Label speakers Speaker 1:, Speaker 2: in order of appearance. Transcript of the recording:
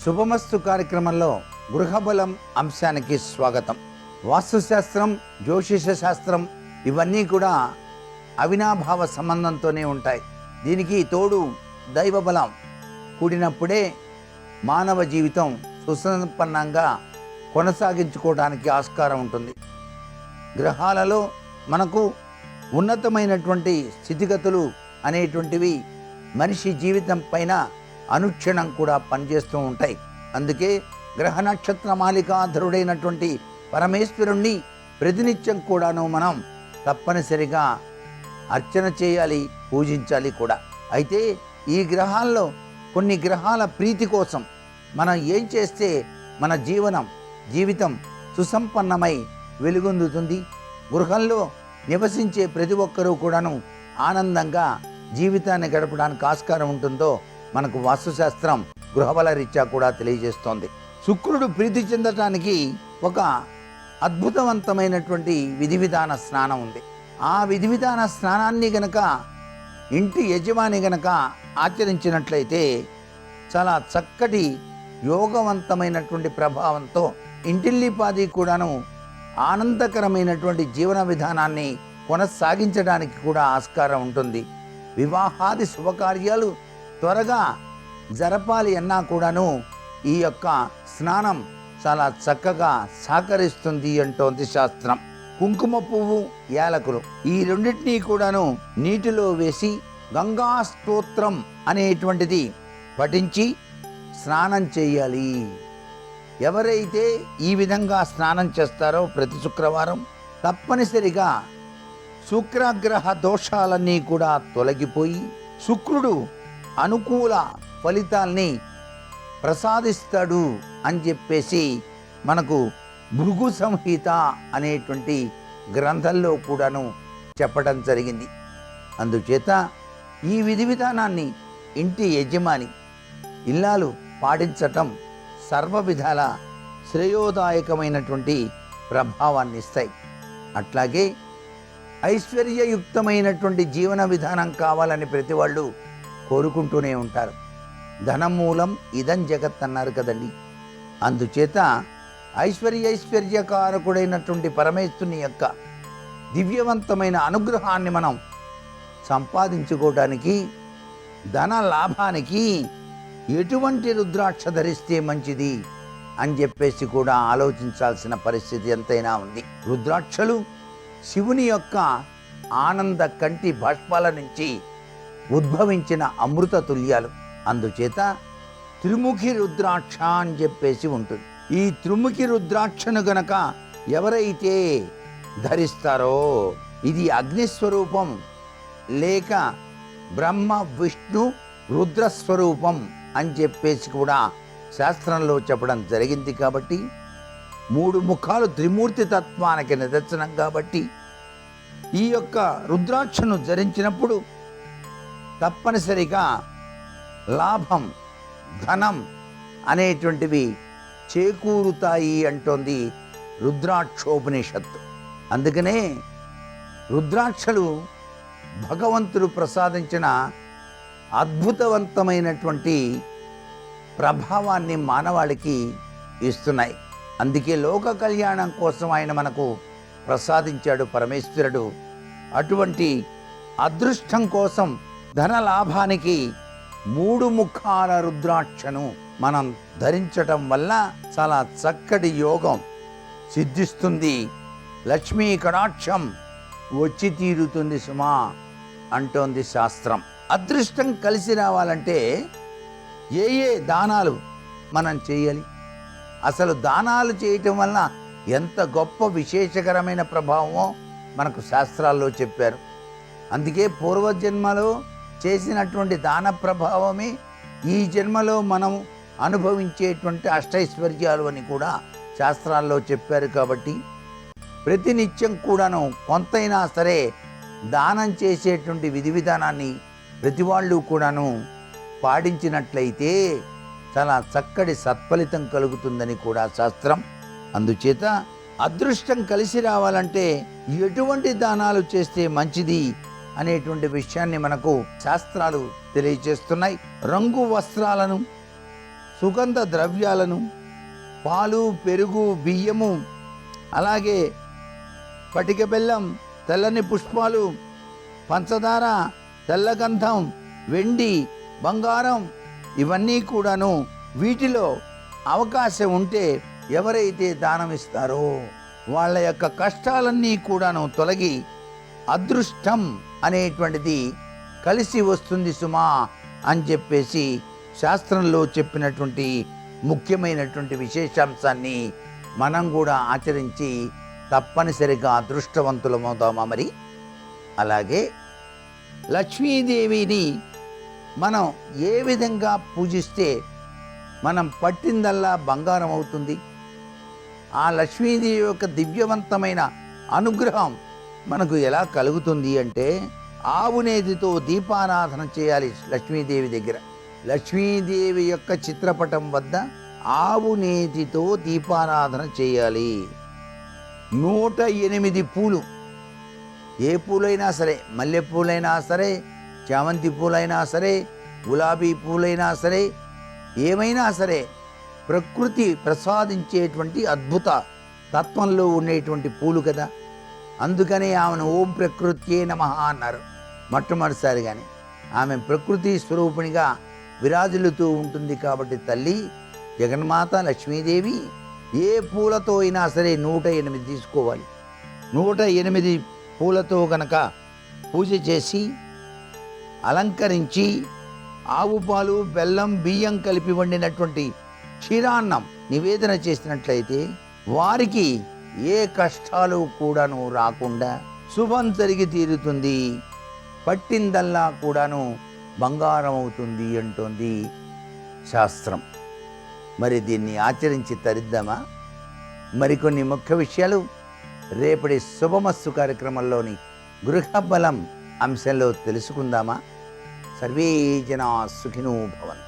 Speaker 1: శుభమస్తు కార్యక్రమంలో గృహబలం అంశానికి స్వాగతం. వాస్తుశాస్త్రం, జ్యోతిష శాస్త్రం ఇవన్నీ కూడా అవినాభావ సంబంధంతోనే ఉంటాయి. దీనికి తోడు దైవబలం కూడినప్పుడే మానవ జీవితం సుసంపన్నంగా కొనసాగించుకోవడానికి ఆస్కారం ఉంటుంది. గ్రహాలలో మనకు ఉన్నతమైనటువంటి స్థితిగతులు అనేటువంటివి మనిషి జీవితం పైన అనుక్షణం కూడా పనిచేస్తూ ఉంటాయి. అందుకే గ్రహ నక్షత్ర మాలికాధరుడైనటువంటి పరమేశ్వరుణ్ణి ప్రతినిత్యం కూడాను మనం తప్పనిసరిగా అర్చన చేయాలి, పూజించాలి కూడా. అయితే ఈ గ్రహాల్లో కొన్ని గ్రహాల ప్రీతి కోసం మనం ఏం చేస్తే మన జీవితం సుసంపన్నమై వెలుగొందుతుంది, గృహంలో నివసించే ప్రతి ఒక్కరూ కూడాను ఆనందంగా జీవితాన్ని గడపడానికి ఆస్కారం ఉంటుందో మనకు వాస్తుశాస్త్రం గృహబల రీత్యా కూడా తెలియజేస్తోంది. శుక్రుడు ప్రీతి చెందటానికి ఒక అద్భుతవంతమైనటువంటి విధి విధాన స్నానం ఉంది. ఆ విధి విధాన స్నానాన్ని గనక ఇంటి యజమాని గనక ఆచరించినట్లయితే చాలా చక్కటి యోగవంతమైనటువంటి ప్రభావంతో ఇంటిల్లిపాది కూడాను ఆనందకరమైనటువంటి జీవన విధానాన్ని కొనసాగించడానికి కూడా ఆస్కారం ఉంటుంది. వివాహాది శుభకార్యాలు త్వరగా జరపాలి అన్నా కూడాను ఈ యొక్క స్నానం చాలా చక్కగా సహకరిస్తుంది అంటోంది శాస్త్రం. కుంకుమ పువ్వు, యాలకులు ఈ రెండింటినీ కూడాను నీటిలో వేసి గంగా స్తోత్రం అనేటువంటిది పఠించి స్నానం చేయాలి. ఎవరైతే ఈ విధంగా స్నానం చేస్తారో ప్రతి శుక్రవారం తప్పనిసరిగా శుక్రగ్రహ దోషాలన్నీ కూడా తొలగిపోయి శుక్రుడు అనుకూల ఫలితాల్ని ప్రసాదిస్తాడు అని చెప్పేసి మనకు భృగు సంహిత అనేటువంటి గ్రంథంలో కూడాను చెప్పడం జరిగింది. అందుచేత ఈ విధి విధానాన్ని ఇంటి యజమాని ఇల్లాలు పాటించటం సర్వ విధాల శ్రేయోదాయకమైనటువంటి ప్రభావాన్ని ఇస్తాయి. అట్లాగే ఐశ్వర్యయుక్తమైనటువంటి జీవన విధానం కావాలని ప్రతి వాళ్ళు కోరుకుంటూనే ఉంటారు. ధనం మూలం ఇదం జగత్ అన్నారు కదండి. అందుచేత ఐశ్వర్యకారకుడైనటువంటి పరమేశ్వరుని యొక్క దివ్యవంతమైన అనుగ్రహాన్ని మనం సంపాదించుకోవడానికి, ధన లాభానికి ఎటువంటి రుద్రాక్ష ధరిస్తే మంచిది అని చెప్పేసి కూడా ఆలోచించాల్సిన పరిస్థితి ఎంతైనా ఉంది. రుద్రాక్షలు శివుని యొక్క ఆనంద కంటి బాష్పాల నుంచి ఉద్భవించిన అమృత తుల్యాలు. అందుచేత త్రిముఖి రుద్రాక్ష అని చెప్పేసి ఉంటుంది. ఈ త్రిముఖి రుద్రాక్షను గనక ఎవరైతే ధరిస్తారో ఇది అగ్నిస్వరూపం లేక బ్రహ్మ విష్ణు రుద్రస్వరూపం అని చెప్పేసి కూడా శాస్త్రంలో చెప్పడం జరిగింది. కాబట్టి 3 ముఖాలు త్రిమూర్తి తత్వానికి నిదర్శనం. కాబట్టి ఈ యొక్క రుద్రాక్షను ధరించినప్పుడు తప్పనిసరిగా లాభం, ధనం అనేటువంటివి చేకూరుతాయి అంటోంది రుద్రాక్షోపనిషత్తు. అందుకనే రుద్రాక్షలు భగవంతుడు ప్రసాదించిన అద్భుతవంతమైనటువంటి ప్రభావాన్ని మానవాళికి ఇస్తున్నాయి. అందుకే లోక కళ్యాణం కోసం ఆయన మనకు ప్రసాదించాడు పరమేశ్వరుడు. అటువంటి అదృష్టం కోసం, ధన లాభానికి 3 ముఖాల రుద్రాక్షను మనం ధరించటం వల్ల చాలా చక్కటి యోగం సిద్ధిస్తుంది. లక్ష్మీ కటాక్షం వచ్చి తీరుతుంది సుమా అంటోంది శాస్త్రం. అదృష్టం కలిసి రావాలంటే ఏ దానాలు మనం చేయాలి? అసలు దానాలు చేయటం వల్ల ఎంత గొప్ప విశేషకరమైన ప్రభావమో మనకు శాస్త్రాల్లో చెప్పారు. అందుకే పూర్వజన్మలో చేసినటువంటి దాన ప్రభావమే ఈ జన్మలో మనం అనుభవించేటువంటి అష్టైశ్వర్యాలు అని కూడా శాస్త్రాల్లో చెప్పారు. కాబట్టి ప్రతినిత్యం కూడాను కొంతైనా సరే దానం చేసేటువంటి విధి విధానాన్ని ప్రతి వాళ్ళు కూడాను పాటించినట్లయితే చాలా చక్కటి సత్ఫలితం కలుగుతుందని కూడా శాస్త్రం. అందుచేత అదృష్టం కలిసి రావాలంటే ఎటువంటి దానాలు చేస్తే మంచిది అనేటువంటి విషయాన్ని మనకు శాస్త్రాలు తెలియజేస్తున్నాయి. రంగు వస్త్రాలను సుగంధ ద్రవ్యాలను, పాలు, పెరుగు, బియ్యము, అలాగే పటిక బెల్లం, తెల్లని పుష్పాలు, పంచదార, తెల్లగంధం, వెండి, బంగారం, ఇవన్నీ కూడాను వీటిలో అవకాశం ఉంటే ఎవరైతే దానం ఇస్తారో వాళ్ళ యొక్క కష్టాలన్నీ కూడాను తొలగి అదృష్టం అనేటువంటిది కలిసి వస్తుంది సుమా అని చెప్పేసి శాస్త్రంలో చెప్పినటువంటి ముఖ్యమైనటువంటి విశేషాంశాన్ని మనం కూడా ఆచరించి తప్పనిసరిగా అదృష్టవంతులమవుతామా మరి? అలాగే లక్ష్మీదేవిని మనం ఏ విధంగా పూజిస్తే మనం పట్టిందల్లా బంగారం అవుతుంది? ఆ లక్ష్మీదేవి యొక్క దివ్యవంతమైన అనుగ్రహం మనకు ఎలా కలుగుతుంది అంటే, ఆవు నేతితో దీపారాధన చేయాలి లక్ష్మీదేవి దగ్గర. లక్ష్మీదేవి యొక్క చిత్రపటం వద్ద ఆవు నేతితో దీపారాధన చేయాలి. 108 పూలు, ఏ పూలైనా సరే, మల్లెపూలైనా సరే, చామంతి పూలైనా సరే, గులాబీ పూలైనా సరే, ఏమైనా సరే, ప్రకృతి ప్రసాదించేటువంటి అద్భుత తత్వంలో ఉండేటువంటి పూలు కదా. అందుకనే ఆమెను ఓం ప్రకృత్యే నమః అన్నారు మొట్టమొదటిసారిగానే. ఆమె ప్రకృతి స్వరూపిణిగా విరాజిల్లుతూ ఉంటుంది కాబట్టి తల్లి జగన్మాత లక్ష్మీదేవి ఏ పూలతో అయినా సరే 108 తీసుకోవాలి. 108 పూలతో గనక పూజ చేసి అలంకరించి ఆవు పాలు, బెల్లం, బియ్యం కలిపి వండినటువంటి క్షీరాన్నం నివేదన చేసినట్లయితే వారికి ఏ కష్టాలు కూడాను రాకుండా శుభం జరిగి తీరుతుంది, పట్టిందల్లా కూడాను బంగారం అవుతుంది అంటోంది శాస్త్రం. మరి దీన్ని ఆచరించి తరిద్దామా? మరికొన్ని ముఖ్య విషయాలు రేపటి శుభమస్సు కార్యక్రమంలోని గృహబలం అంశంలో తెలుసుకుందామా? సర్వే జనా సుఖినో భవంతు.